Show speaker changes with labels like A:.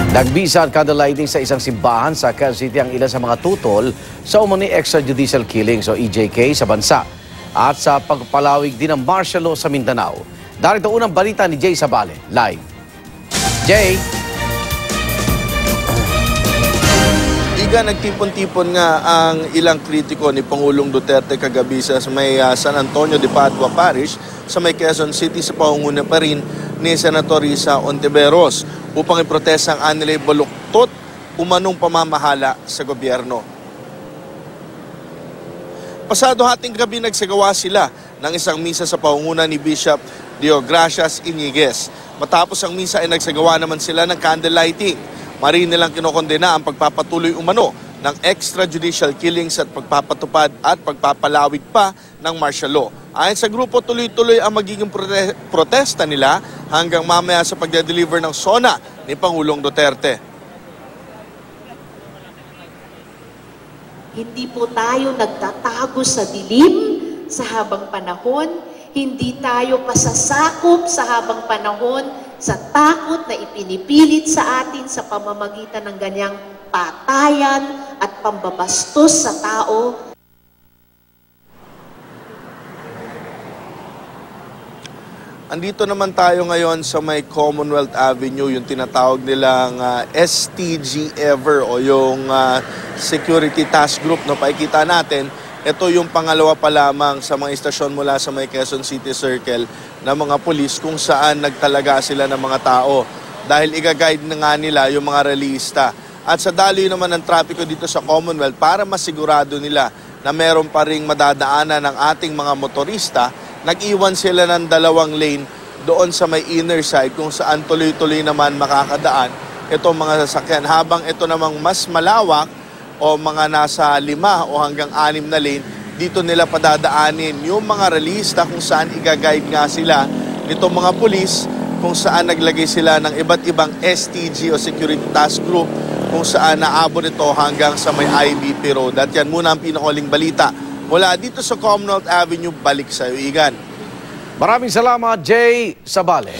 A: Nagbisa at candlelighting sa isang simbahan sa Quezon City ang ilan sa mga tutol sa umano'y extrajudicial killings o EJK sa bansa at sa pagpalawig din ng martial law sa Mindanao. Darito unang balita ni Jay Sabale. Live. Jay?
B: Iga, nagtipon-tipon nga ang ilang kritiko ni Pangulong Duterte kagabi sa may San Antonio de Padua Parish sa may Quezon City sa pangunguna pa rin ni Senator Risa Ontiveros upang iprotesta ang anilay baluktot umanong pamamahala sa gobyerno. Pasado hating gabi nagsagawa sila ng isang misa sa pangunguna ni Bishop Deogracias Iñiguez. Matapos ang misa ay nagsagawa naman sila ng candlelighting. Marin nilang kinokondena ang pagpapatuloy umano ng extrajudicial killings at pagpapatupad at pagpapalawig pa ng martial law. Ayon sa grupo, tuloy-tuloy ang magiging protesta nila hanggang mamaya sa pagde-deliver ng SONA ni Pangulong Duterte.
C: Hindi po tayo nagtatago sa dilim sa habang panahon. Hindi tayo pasasakop sa habang panahon sa takot na ipinipilit sa atin sa pamamagitan ng ganyang patayan at pambabastos sa tao.
B: Andito naman tayo ngayon sa may Commonwealth Avenue, yung tinatawag nilang STG Ever o yung Security Task Group. No, pakikita natin, ito yung pangalawa pa lamang sa mga istasyon mula sa may Quezon City Circle na mga pulis kung saan nagtalaga sila ng mga tao dahil i-guide na nga nila yung mga realista. At sa daloy naman ng trapiko dito sa Commonwealth para masigurado nila na meron pa ring madadaanan ng ating mga motorista, nag-iwan sila ng 2 lane doon sa may inner side kung saan tuloy-tuloy naman makakadaan itong mga sasakyan. Habang ito namang mas malawak o mga nasa 5 o hanggang 6 na lane, dito nila padadaanin yung mga realista kung saan i-guide nga sila nitong mga pulis kung saan naglagay sila ng iba't ibang STG o Security Task Group kung saan naabot ito hanggang sa may IBP Road. At yan muna ang pinakahuling balita. Mula dito sa Commonwealth Avenue, balik sa iyo, Igan.
A: Maraming salamat, Jay Sabale.